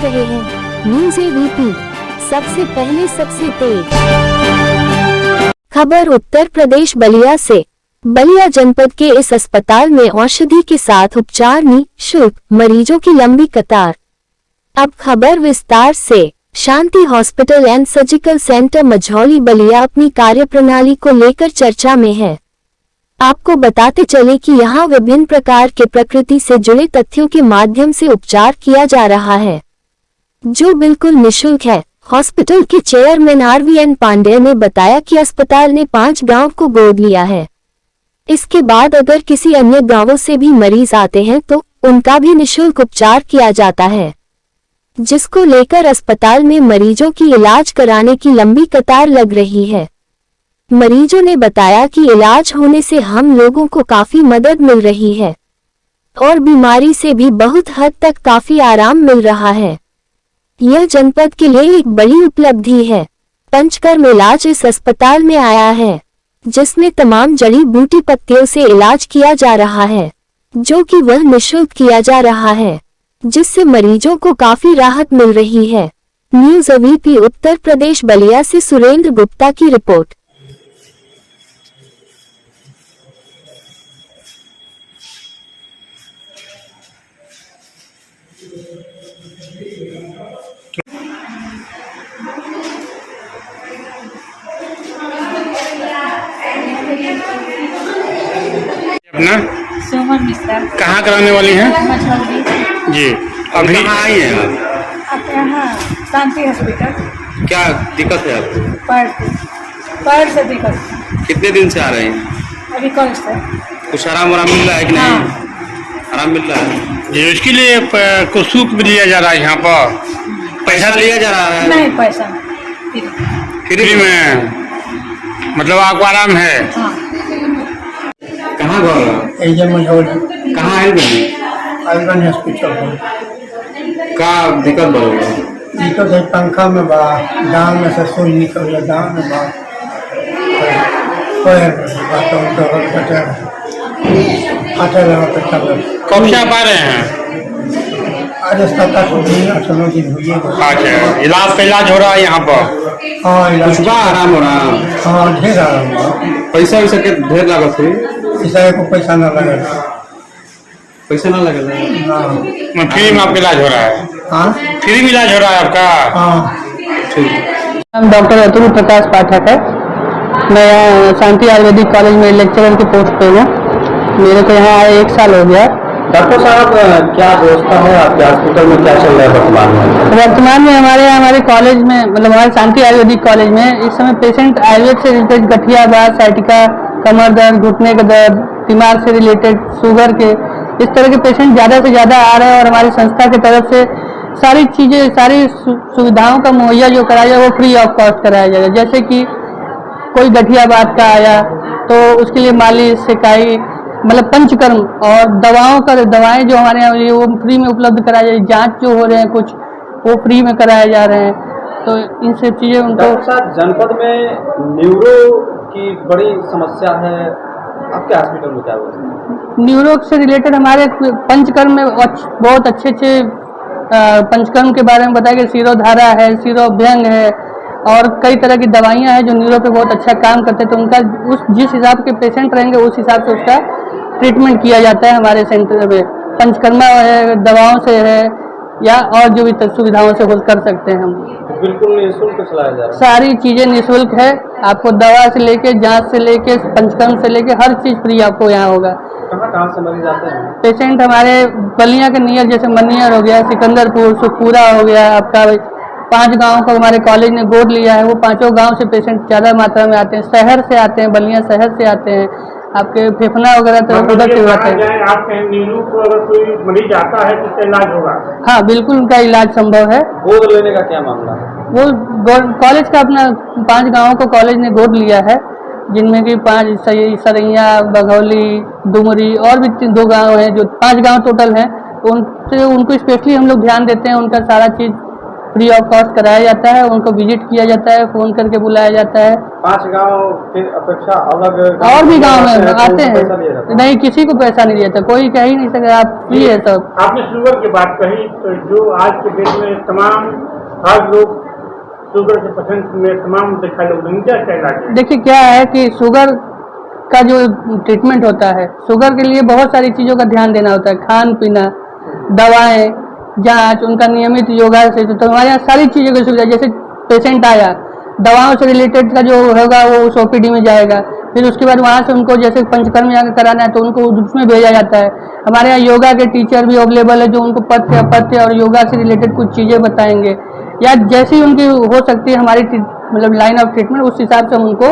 रहे हैं news ABP, सबसे पहले सबसे तेज खबर उत्तर प्रदेश बलिया से। बलिया जनपद के इस अस्पताल में औषधि के साथ उपचार निःशुल्क, मरीजों की लंबी कतार। अब खबर विस्तार से। Shanti hospital and surgical centre Majhauli Ballia अपनी कार्यप्रणाली को लेकर चर्चा में है। आपको बताते चले कि यहाँ विभिन्न प्रकार के प्रकृति से जुड़े तथ्यों के माध्यम से उपचार किया जा रहा है, जो बिल्कुल निःशुल्क है। हॉस्पिटल के चेयरमैन RVN पांडेय ने बताया कि अस्पताल ने 5 गांव को गोद लिया है। इसके बाद अगर किसी अन्य गांवों से भी मरीज आते हैं तो उनका भी निःशुल्क उपचार किया जाता है, जिसको लेकर अस्पताल में मरीजों की इलाज कराने की लंबी कतार लग रही है। मरीजों ने बताया कि इलाज होने से हम लोगों को काफी मदद मिल रही है और बीमारी से भी बहुत हद तक काफी आराम मिल रहा है। यह जनपद के लिए एक बड़ी उपलब्धि है। पंचकर्म इलाज इस अस्पताल में आया है, जिसमें तमाम जड़ी बूटी पत्तियों से इलाज किया जा रहा है, जो कि वह निःशुल्क किया जा रहा है, जिससे मरीजों को काफी राहत मिल रही है। न्यूज़ एबीपी उत्तर प्रदेश बलिया से सुरेंद्र गुप्ता की रिपोर्ट। अपना सोमन मिश्रा कहाँ कराने वाली हैं मझौली जी? अभी कहाँ आई हैं आप? आप यहाँ शांति हॉस्पिटल। क्या दिक्कत है आपको? पैर से दिक्कत। कितने दिन से आ रहे हैं? अभी कल से। कुछ आराम मिल रहा है कि नहीं? हाँ। आराम मिल रहा है जी। उसके लिए कुछ सूप भी लिया जा रहा है यहाँ पर। पैसा लिया जा रहा है? नहीं, पैसा फ्री में, मतलब आपको आराम है। हाँ। कहाँ घर? मझौली। कहाँ है RVN हॉस्पिटल का दिक्कत बढ़ेगा? दिक्कत है पंखा में बा, दांत में से सुई निकल गया, दांत में बा, कब से आप आ रहे हैं? आज 7-8 दिन 8-9 दिन हुई है। अच्छा, इलाज हो रहा है यहाँ पर? हाँ, इलाज कुछ आराम हो रहा है? हाँ, ढेर आराम हुआ। पैसा वैसा के ढेर लागत हुई? किसी को पैसा न लगेगा। पैसा ना लगेगा? फ्री में आपका इलाज हो रहा है? हाँ, फ्री में इलाज हो रहा है आपका? हाँ। ठीक। हम डॉक्टर अतुल प्रकाश पाठक है। मैं यहाँ शांति आयुर्वेदिक कॉलेज में लेक्चरर की पोस्ट पे हूँ। मेरे को यहाँ आए 1 साल हो गया। डॉक्टर साहब, क्या व्यवस्था है आपके हॉस्पिटल में? क्या चल रहा है वर्तमान में? वर्तमान में हमारे कॉलेज में, मतलब हमारे शांति आयुर्वेदिक कॉलेज में इस समय पेशेंट आयुर्वेद से रिलेटेड गठिया, बात, साइटिका, कमर दर्द, घुटने का दर्द, दिमाग से रिलेटेड, शुगर के, इस तरह के पेशेंट ज़्यादा से ज़्यादा आ रहे हैं। और हमारी संस्था की तरफ से सारी चीज़ें, सारी सुविधाओं का मुहैया जो कराया जाए वो फ्री ऑफ कॉस्ट कराया जाएगा। जैसे कि कोई गठिया बात का आया तो उसके लिए मालिश, सिकाई, मतलब पंचकर्म, और दवाएं जो हमारे यहाँ वो फ्री में उपलब्ध कराया जाए। जांच जो हो रहे हैं कुछ, वो फ्री में कराए जा रहे हैं। तो इन सब चीज़ें उनको। डॉक्टर साहब, जनपद में न्यूरो की बड़ी समस्या है, आपके हॉस्पिटल में क्या हुआ? न्यूरो से रिलेटेड हमारे पंचकर्म में बहुत अच्छे पंचकर्म के बारे में बताया गया। सिरोधारा है, सिरोभ्यंग है, और कई तरह की दवाइयाँ हैं जो न्यूरो पे बहुत अच्छा काम करते हैं। तो उनका जिस हिसाब के पेशेंट रहेंगे उस हिसाब से उसका ट्रीटमेंट किया जाता है हमारे सेंटर में। पंचकर्मा है, दवाओं से है, या और जो भी सुविधाओं से कर सकते हैं हम। बिल्कुल निःशुल्क चलाया जा रहा है? सारी चीज़ें निःशुल्क है। आपको दवा से लेके, जांच से लेके, पंचकर्म से लेके हर चीज़ फ्री आपको यहाँ होगा। कहाँ से मरीज आते हैं? पेशेंट हमारे बलिया के नियर, जैसे मनियर हो गया, सिकंदरपुर, सुखपुरा हो गया, आपका 5 गाँव को हमारे कॉलेज ने गोद लिया है। वो 5 गाँव से पेशेंट ज़्यादा मात्रा में आते हैं। शहर से आते हैं, बलिया शहर से आते हैं। आपके फेफड़ा वगैरह तो उधर से आते हैं। आपके नीलू को अगर कोई मरीज आता है तो इसका इलाज होगा? हाँ, बिल्कुल, उनका इलाज संभव है। गोद लेने का क्या मामला है? वो कॉलेज का अपना 5 गाँवों को कॉलेज ने गोद लिया है, जिनमें कि 5 सरैया, बघौली, डुमरी और भी 2 गाँव हैं, जो 5 गाँव टोटल हैं। तो उनको स्पेशली हम लोग ध्यान देते हैं। उनका सारा चीज़ फ्री ऑफ कॉस्ट कराया जाता है, उनको विजिट किया जाता है, फ़ोन करके बुलाया जाता है। 5 गांव की अपेक्षा अलग और भी गांव में तो आते उनको पैसा लिया जाता हैं, नहीं किसी को पैसा नहीं देता, कोई कह ही नहीं सकता, आप फ्री है सब। आपने शुगर की बात कही, तो जो आज के डेट में तमाम हर लोग शुगर के पेशेंट में तमाम दिखाई लोग क्या इलाज है? देखिए क्या है कि शुगर का जो ट्रीटमेंट होता है, शुगर के लिए बहुत सारी चीज़ों का ध्यान देना होता है, खान पीना, दवाएं, जांच, उनका नियमित योगा से, तो हमारे यहाँ सारी चीज़ों की सुविधा। जैसे पेशेंट आया, दवाओं से रिलेटेड का जो होगा वो उस OPD में जाएगा, फिर उसके बाद वहाँ से उनको जैसे पंचकर्म यहाँ कराना है तो उनको उसमें भेजा जाता है। हमारे यहाँ योगा के टीचर भी अवेलेबल है जो उनको पथ्य अपथ्य और योगा से रिलेटेड कुछ चीज़ें बताएंगे, या जैसी उनकी हो सकती है हमारी मतलब लाइन ऑफ ट्रीटमेंट, उस हिसाब से हम उनको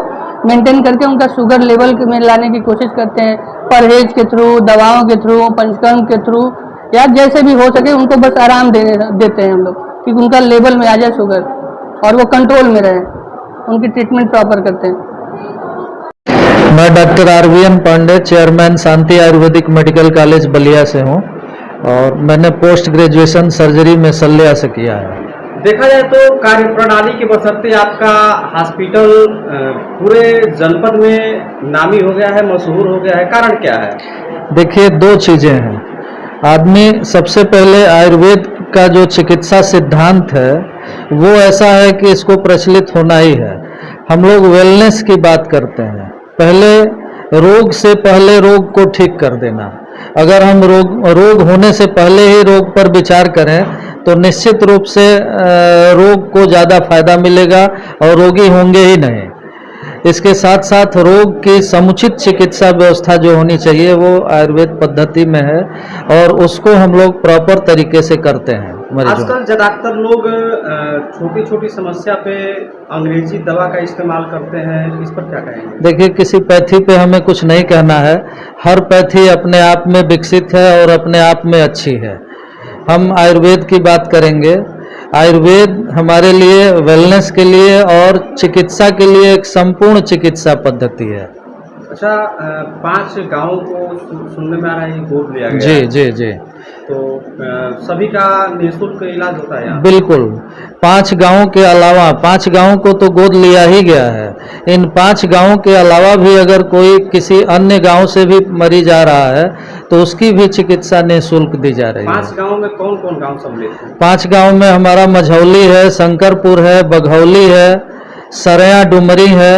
मेंटेन करके उनका शुगर लेवल में लाने की कोशिश करते हैं, परहेज के थ्रू, दवाओं के थ्रू, पंचकर्म के थ्रू, या जैसे भी हो सके उनको बस आराम देते हैं हम लोग कि उनका लेवल में आ जाए शुगर और वो कंट्रोल में रहे, उनकी ट्रीटमेंट प्रॉपर करते हैं। मैं डॉक्टर RVN पांडे, चेयरमैन शांति आयुर्वेदिक मेडिकल कॉलेज बलिया से हूँ और मैंने पोस्ट ग्रेजुएशन सर्जरी में शल्य से किया है। देखा जाए तो कार्य प्रणाली के बशर्ते आपका हॉस्पिटल पूरे जनपद में नामी हो गया है, मशहूर हो गया है, कारण क्या है? देखिए 2 चीज़ें हैं। आदमी सबसे पहले आयुर्वेद का जो चिकित्सा सिद्धांत है वो ऐसा है कि इसको प्रचलित होना ही है। हम लोग वेलनेस की बात करते हैं, पहले रोग से पहले रोग को ठीक कर देना। अगर हम रोग होने से पहले ही रोग पर विचार करें तो निश्चित रूप से रोग को ज़्यादा फायदा मिलेगा और रोगी होंगे ही नहीं। इसके साथ साथ रोग की समुचित चिकित्सा व्यवस्था जो होनी चाहिए वो आयुर्वेद पद्धति में है और उसको हम लोग प्रॉपर तरीके से करते हैं। आजकल ज़्यादातर लोग छोटी छोटी समस्या पे अंग्रेजी दवा का इस्तेमाल करते हैं, इस पर क्या कहेंगे? देखिए किसी पैथी पे हमें कुछ नहीं कहना है, हर पैथी अपने आप में विकसित है और अपने आप में अच्छी है। हम आयुर्वेद की बात करेंगे। आयुर्वेद हमारे लिए वेलनेस के लिए और चिकित्सा के लिए एक संपूर्ण चिकित्सा पद्धति है। अच्छा, 5 गांवों को सुनने में आ रहा है गोद लिया गया। जी जी जी। तो सभी का निःशुल्क इलाज होता है यहाँ? बिल्कुल। 5 गांवों के अलावा, 5 गांवों को तो गोद लिया ही गया है, इन 5 गांवों के अलावा भी अगर कोई किसी अन्य गांव से भी मरीज आ रहा है तो उसकी भी चिकित्सा निःशुल्क दी जा रही है। 5 गांव में कौन कौन गांव सम्मिलित है? 5 गांव में हमारा मझौली है, शंकरपुर है, बघौली है, सरया डुमरी है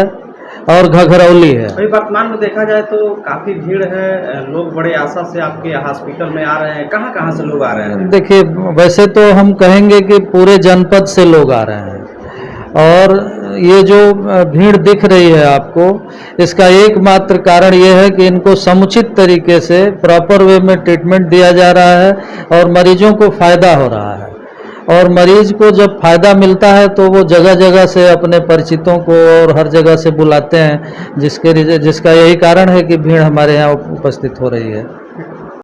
और घघरौली है। अभी वर्तमान में देखा जाए तो काफ़ी भीड़ है, लोग बड़े आशा से आपके हॉस्पिटल में आ रहे हैं। कहाँ कहाँ से लोग आ रहे हैं? देखिए वैसे तो हम कहेंगे कि पूरे जनपद से लोग आ रहे हैं और ये जो भीड़ दिख रही है आपको, इसका एकमात्र कारण ये है कि इनको समुचित तरीके से प्रॉपर वे में ट्रीटमेंट दिया जा रहा है और मरीजों को फायदा हो रहा है। और मरीज को जब फायदा मिलता है तो वो जगह जगह से अपने परिचितों को और हर जगह से बुलाते हैं, जिसका यही कारण है कि भीड़ हमारे यहाँ उपस्थित हो रही है।